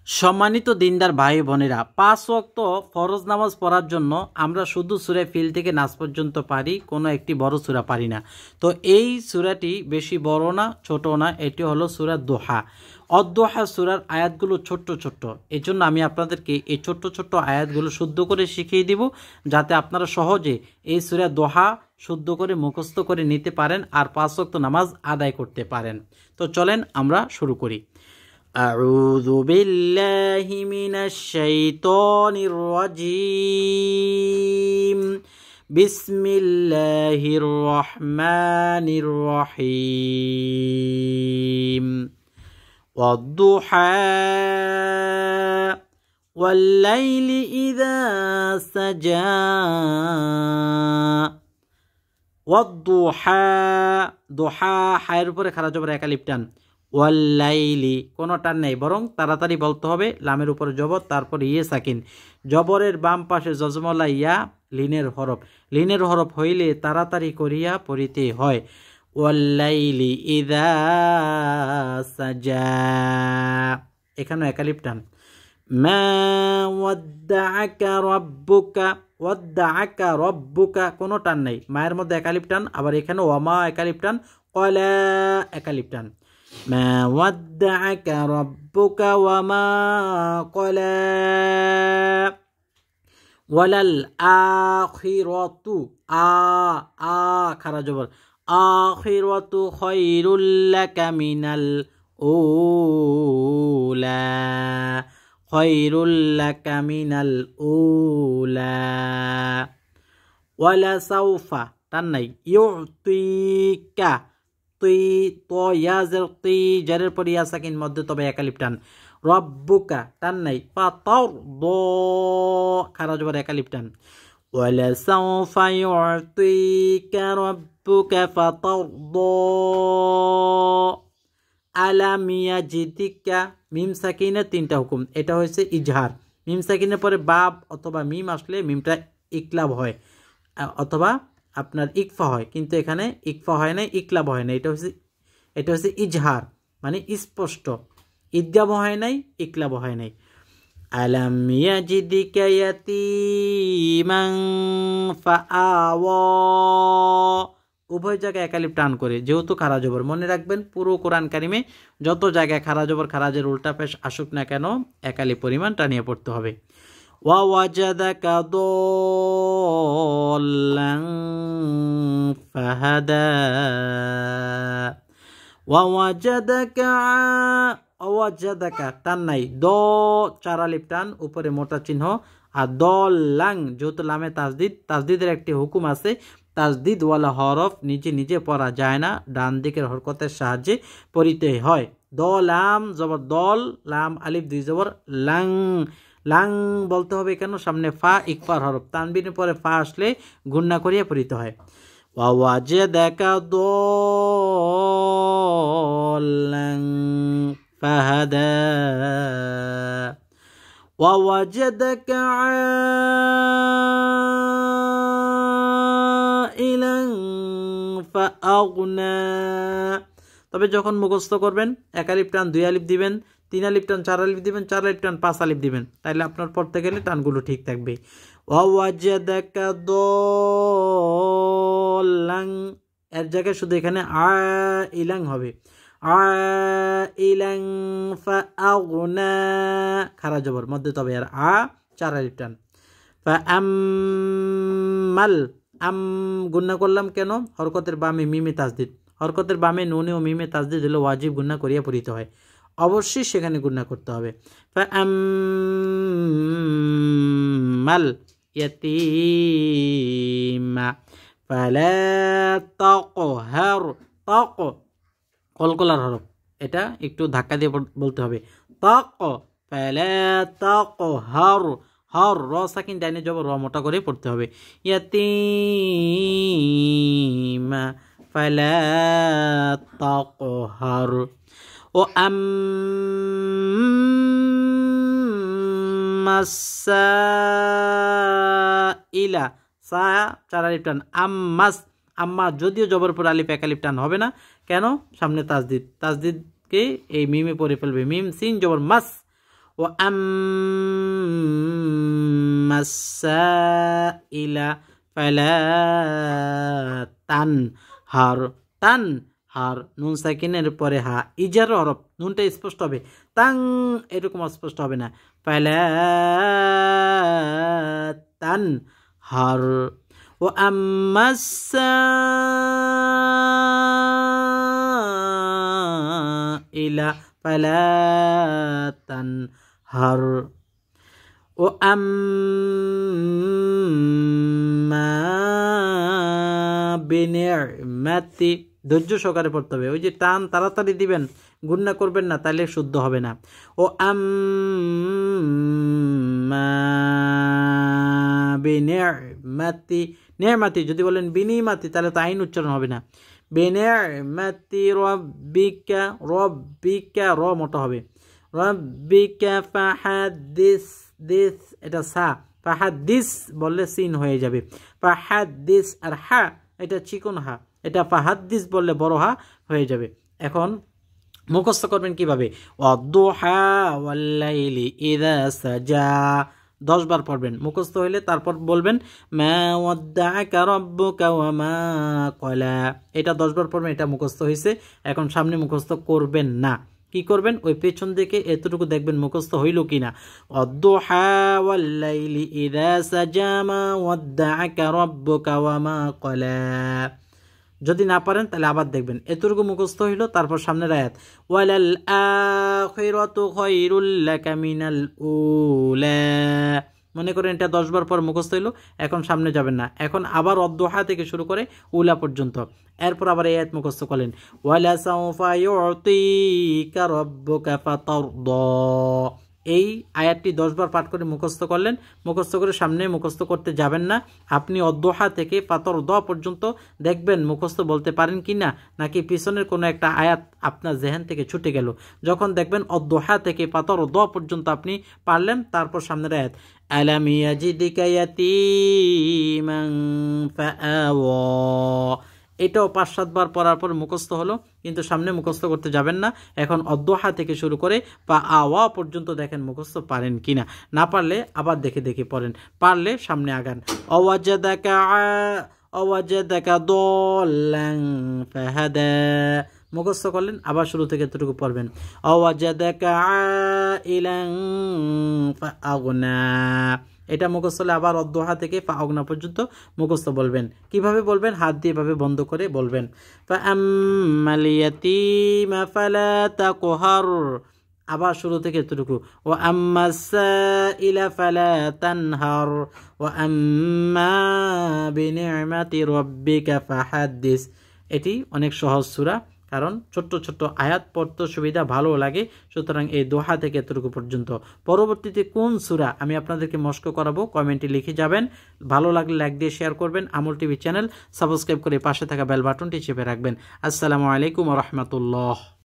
সম্মানিত দিনদার ভাই বোনেরা, ৫ ওয়াক্ত ফরজ নামাজ পড়ার জন্য আমরা শুধু সূরা ফিল থেকে নাস পর্যন্ত পারি, কোনো একটি বড় সূরা পারি না। তো এই সূরাটি বেশি বড় না, ছোট না, এটি হলো সূরা দোহা। অদ-দোহা সূরার আয়াতগুলো ছোট্ট ছোট্ট, এই জন্য আমি আপনাদেরকে এই ছোট্ট ছোট্ট আয়াতগুলো শুদ্ধ করে শিখিয়ে দিব, যাতে আপনারা সহজে এই সূরা দোহা শুদ্ধ করে মুখস্থ করে নিতে পারেন আর ৫ ওয়াক্ত নামাজ আদায় করতে পারেন। তো চলেন আমরা শুরু করি। أعوذ بالله من الشيطان الرجيم بسم الله الرحمن الرحيم والضحى والليل إذا سجى والضحى ضحى হায়ের উপরে খাড়া জবর এক আলিফ টান, ওয়াল্লাইলি কোনো টান নেই, বরং তাড়াতাড়ি বলতে হবে। লামের উপরে জবর, তারপর ইয়ে সাকিন, জবরের বাম পাশে জজমলা ইয়া লিনের হরফ হইলে তাড়াতাড়ি করিয়া পড়িতে হয়। ওয়াল্লাইলি ইযা সাজা, এখানে একালিফ টান। মা ওয়াদ্দাআকা রাব্বুকা, ওয়াদ্দাআকা রাব্বুকা কোনো টান নেই, মায়ের মধ্যে একালিফ টান, আবার এখানে ওয়ামা একালিফ টান, ক্বালা একালিফ টান। ما ودعك ربك وما قلى وللآخرة খারা জবর آخرة خير لك من الأولى خير لك من الأولى ولسوف টান يعطيك তুই তো ইয়াজের তুই জারের পর ইয়া সাকিন মধ্যে তবে একালিফ টান। রব্বুকা টান নাই, ফাতার দ খারা জবর একালিফ টান। ওয়ালা সাওফা ইউতিকা রাব্বুকা ফাতারদ আলাম ইয়াজিদিকা, মিম সাকিনের তিনটা হুকুম, এটা হয়েছে ইজহার। মিম সাকিনের পরে বাব অথবা মিম আসলে মিমটা ইকলাব হয় অথবা আপনার ইকফা হয়, কিন্তু এখানে ইকফা হয় না, ইকলাব হয় না, এটা হচ্ছে ইজহার মানে স্পষ্ট। ঈদগাহ হয় নাই, ইকলাব হয় নাই। আলাম ইয়াজিদিকা ইয়াতীমান ফাআওয়া, উভয় জায়গায় একালিফ টান করে, যেহেতু খারা জবর। মনে রাখবেন পুরো কোরআন কারিমে যত জায়গায় খারা জবর খারাজের উল্টা পেশ আসুক না কেন, একালিফ পরিমাণ টানিয়ে পড়তে হবে। ووجدك ضالا فهدى ووجدك টান নাই, দ চার আলিফ টান, উপরে মোটা চিহ্ন, আর দলাং যেহেতু লামে তাজদিদের একটি হুকুম আছে, তাজদিদ ওয়ালা হরফ নিজে নিজে পড়া যায় না, ডান দিকের হরকতের সাহায্যে পড়িতে হয়। দ লাম জবর দল, লাম আলিফ দুই জবর লাং, লাং বলতে হবে কেন, সামনে ফা ইকফার হরফ, তানবিনের পরে ফা আসলে গুণনা করিয়া পড়িতে হয়। ওয়াওয়াজাদাকা দাল্লান ফাহাদা ওয়াওয়াজাদাকা আইলান ফাআগনা। তবে যখন মুখস্থ করবেন এক আলিফ টান দুই আলিফ দিবেন, 3 আলিফ টান 4 আলিফ দিবেন, 4 আলিফ টান 5 আলিফ দিবেন, তাইলে আপনার পড়তে গেলে টানগুলো ঠিক থাকবে। ওয়াওয়াজাদাকা দাল্লান, এর জায়গায় শুধু এখানে আইলান হবে, আইলান ফাআগনা খারা জবর মধ্যে তবে আর 4 আলিফ টান। ফাআম্মাল, গুণনা করলাম কেন, হরকতের বামে মিমে তাজদিদ, হরকতের বামে নুনে ও মিমে তাজদিদ হলে ওয়াজিব গুণনা করিয়া পড়িতে হয়, অবশ্যই সেখানে গুণনা করতে হবে। ফাআম্মাল ইয়াতীমা ফালা তাকহার, তাক কলকলার হরফ, এটা একটু ধাক্কা দিয়ে বলতে হবে। তাক ফালা তাকহার, হর র সাকিন ডাইনে জবর র মোটা করে পড়তে হবে। ইয়াতীমা ফালা তাকহার ও আম্মাসাইলা, সা চার আলিফ টান, আম্মাস, আম্মা যদিও জবর পর আলিফ এক আলিফ টান হবে না কেন, সামনে তাজদিদকে এই মিমে পড়ে ফেলবে, মিম সিন জবর মাস, ওয়া আম্মাস সাইলা ফালা তানহার তানহার নুন সাকিনের পরে হা ইজার হরফ নুনটা স্পষ্ট হবে তাং এরকম স্পষ্ট হবে না ফালা তানহার ওয়া আম্মাস সাইলা ফালা তানহার وأما بنعمتي ধৈর্য সহকারে পড়তে হবে ওই যে টান তাড়াতাড়ি দিবেন গুণনা করবেন না তাহলে শুদ্ধ হবে না ও আম্মা বিনি'মাতি নি'মাতি যদি বলেন বিনিমাতি তাহলে তো আইন উচ্চারণ হবে না বিনি'মাতি রব্বিকা র মোটা হবে রব্বিকা ফাহাদ্দিস দিস এটা সা ফাহাদ্দিস বললে সিন হয়ে যাবে ফাহাদ্দিস আর হা এটা চিকন হা এটা ফাহাদ্দিস বললে বড় হা হয়ে যাবে এখন মুখস্থ করবেন কিভাবে ওয়াদ-দুহা ওয়াল-লাইলি ইযা সাজা 10 বার পড়বেন মুখস্থ হইলে তারপর বলবেন মা ওয়াদ্দাআকা রাব্বুকা ওয়া মা ক্বালা এটা 10 বার পড়বেন এটা মুখস্থ হইছে এখন সামনে মুখস্থ করবেন না কি করবেন ওই পেছন দিকে এতটুকু দেখবেন মুখস্থ হইল কিনা ওয়াদ-দুহা ওয়াল-লাইলি ইযা সাজা মা ওয়াদ্দাআকা রাব্বুকা ওয়া মা ক্বালা যদি না পারেন তাহলে আবার দেখবেন এতটুকু মুখস্থ হইল তারপর সামনের আয়াত ওয়ালাল আখিরাতু খায়রুল লাকা মিনাল উলা মনে করেন এটা 10 বার পর মুখস্থ হইল এখন সামনে যাবেন না এখন আবার ওয়াদ-দুহা থেকে শুরু করে উলা পর্যন্ত এরপর আবার এই আয়াত মুখস্থ করলেন ওয়ালা সাওফা ইউতিকা রাব্বুকা ফাতারদা এই আয়াতটি 10 বার পাঠ করে মুখস্থ করলেন মুখস্থ করে সামনে মুখস্থ করতে যাবেন না আপনি ওয়াদ-দুহা থেকে ফাতারদা পর্যন্ত দেখবেন মুখস্থ বলতে পারেন কিনা নাকি পিছনের কোনো একটা আয়াত আপনার জেহেন থেকে ছুটে গেল যখন দেখবেন ওয়াদ-দুহা থেকে ফাতারদা পর্যন্ত আপনি পারলেন তারপর সামনের আয়াত আলাম ইয়াজিদিকা ইয়াতীমান ফাআওয়া এটাও 5-7 বার পড়ার পর মুখস্থ হলো কিন্তু সামনে মুখস্থ করতে যাবেন না এখন ওয়াদ-দুহা থেকে শুরু করে ফাআওয়া পর্যন্ত দেখেন মুখস্থ পারেন কিনা না পারলে আবার দেখে দেখে পড়েন পারলে সামনে আগান আওয়াজাদাকা দাল্লান ফাহাদা মুখস্থ করলেন আবার শুরু থেকে এতটুকু পড়বেন আওয়াজাদাকা আইলান ফাআগনা এটা মুখস্থ হলে আবার ওয়াদ-দুহা থেকে ফাআগনা পর্যন্ত মুখস্থ বলবেন কিভাবে বলবেন হাত দিয়ে এভাবে বন্ধ করে বলবেন ফাআম্মাল ইয়াতীমা ফালা তাকহার আবার শুরু থেকে এতটুকু ওয়া আম্মাস সাইলা ফালা তানহার ওয়া আম্মা বিনি'মাতি রাব্বিকা ফাহাদ্দিস এটি অনেক সহজ সূরা কারণ ছোট্ট ছোট্ট আয়াত পড়তে সুবিধা ভালো লাগে সুতরাং এই দোহা থেকে এতটুকু পর্যন্ত পরবর্তীতে কোন সূরা আমি আপনাদেরকে মস্ক করাবো কমেন্টে লিখে যাবেন ভালো লাগলে লাইক দিয়ে শেয়ার করবেন আমল টিভি চ্যানেল সাবস্ক্রাইব করে পাশে থাকা বেল বাটনটি চেপে রাখবেন আসসালামু আলাইকুম ওয়া রাহমাতুল্লাহ।